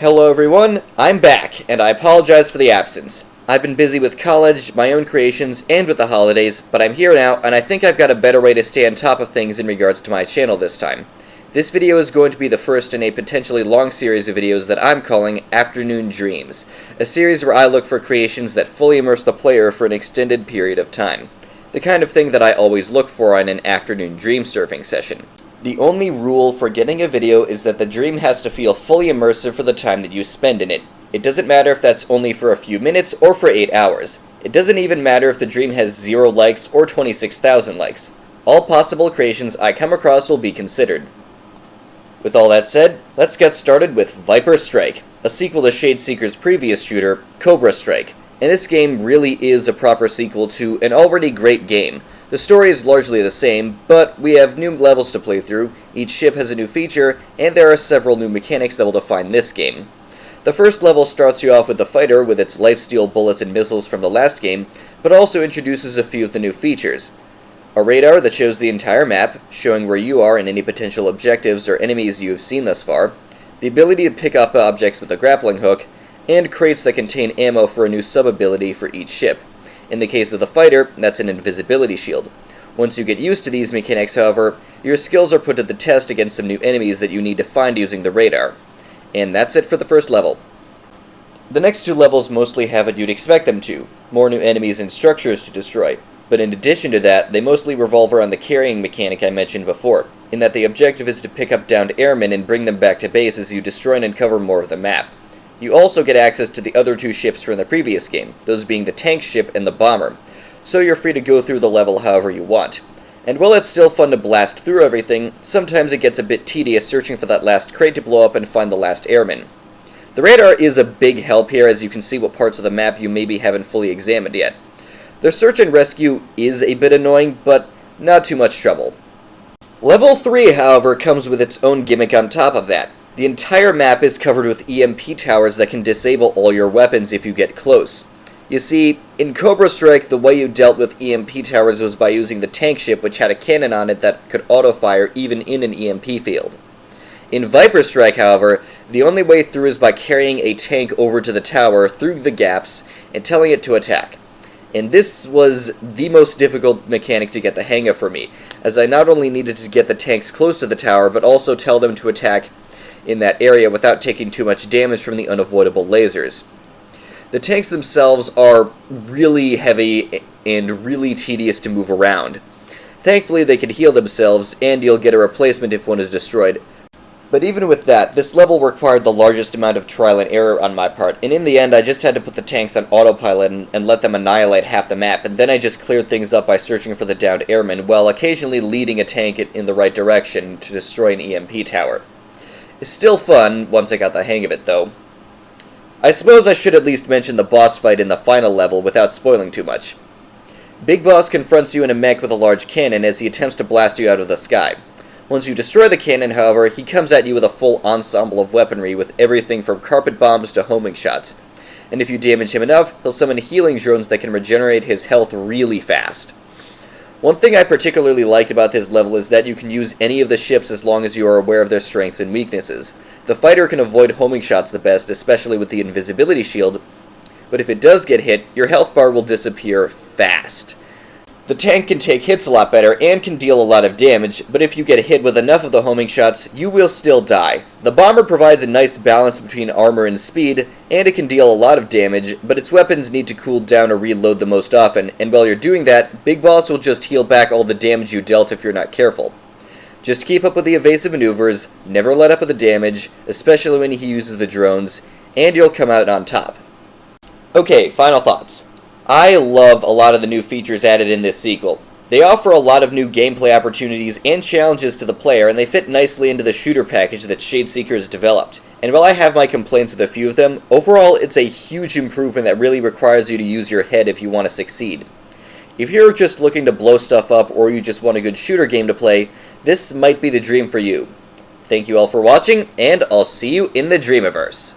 Hello everyone, I'm back, and I apologize for the absence. I've been busy with college, my own creations, and with the holidays, but I'm here now, and I think I've got a better way to stay on top of things in regards to my channel this time. This video is going to be the first in a potentially long series of videos that I'm calling Afternoon Dreams, a series where I look for creations that fully immerse the player for an extended period of time. The kind of thing that I always look for on an afternoon dream surfing session. The only rule for getting a video is that the dream has to feel fully immersive for the time that you spend in it. It doesn't matter if that's only for a few minutes or for 8 hours. It doesn't even matter if the dream has 0 likes or 26,000 likes. All possible creations I come across will be considered. With all that said, let's get started with Cobra Strike, a sequel to Shadeseeker's previous shooter, Cobra Strike. And this game really is a proper sequel to an already great game. The story is largely the same, but we have new levels to play through, each ship has a new feature, and there are several new mechanics that will define this game. The first level starts you off with the fighter with its lifesteal bullets and missiles from the last game, but also introduces a few of the new features. A radar that shows the entire map, showing where you are and any potential objectives or enemies you have seen thus far, the ability to pick up objects with a grappling hook, and crates that contain ammo for a new sub-ability for each ship. In the case of the fighter, that's an invisibility shield. Once you get used to these mechanics, however, your skills are put to the test against some new enemies that you need to find using the radar. And that's it for the first level. The next two levels mostly have what you'd expect them to, more new enemies and structures to destroy. But in addition to that, they mostly revolve around the carrying mechanic I mentioned before, in that the objective is to pick up downed airmen and bring them back to base as you destroy and uncover more of the map. You also get access to the other two ships from the previous game, those being the tank ship and the bomber, so you're free to go through the level however you want. And while it's still fun to blast through everything, sometimes it gets a bit tedious searching for that last crate to blow up and find the last airman. The radar is a big help here, as you can see what parts of the map you maybe haven't fully examined yet. The search and rescue is a bit annoying, but not too much trouble. Level 3, however, comes with its own gimmick on top of that. The entire map is covered with EMP towers that can disable all your weapons if you get close. You see, in Cobra Strike, the way you dealt with EMP towers was by using the tank ship, which had a cannon on it that could auto-fire even in an EMP field. In Cobra Strike, however, the only way through is by carrying a tank over to the tower through the gaps and telling it to attack. And this was the most difficult mechanic to get the hang of for me, as I not only needed to get the tanks close to the tower, but also tell them to attack in that area without taking too much damage from the unavoidable lasers. The tanks themselves are really heavy and really tedious to move around. Thankfully they can heal themselves, and you'll get a replacement if one is destroyed. But even with that, this level required the largest amount of trial and error on my part, and in the end I just had to put the tanks on autopilot and let them annihilate half the map, and then I just cleared things up by searching for the downed airmen, while occasionally leading a tank in the right direction to destroy an EMP tower. It's still fun, once I got the hang of it, though. I suppose I should at least mention the boss fight in the final level without spoiling too much. Big Boss confronts you in a mech with a large cannon as he attempts to blast you out of the sky. Once you destroy the cannon, however, he comes at you with a full ensemble of weaponry with everything from carpet bombs to homing shots. And if you damage him enough, he'll summon healing drones that can regenerate his health really fast. One thing I particularly like about this level is that you can use any of the ships as long as you are aware of their strengths and weaknesses. The fighter can avoid homing shots the best, especially with the invisibility shield, but if it does get hit, your health bar will disappear fast. The tank can take hits a lot better and can deal a lot of damage, but if you get hit with enough of the homing shots, you will still die. The bomber provides a nice balance between armor and speed, and it can deal a lot of damage, but its weapons need to cool down or reload the most often, and while you're doing that, Big Boss will just heal back all the damage you dealt if you're not careful. Just keep up with the evasive maneuvers, never let up with the damage, especially when he uses the drones, and you'll come out on top. Okay, final thoughts. I love a lot of the new features added in this sequel. They offer a lot of new gameplay opportunities and challenges to the player, and they fit nicely into the shooter package that Shadeseeker has developed. And while I have my complaints with a few of them, overall it's a huge improvement that really requires you to use your head if you want to succeed. If you're just looking to blow stuff up or you just want a good shooter game to play, this might be the dream for you. Thank you all for watching, and I'll see you in the Dreamiverse.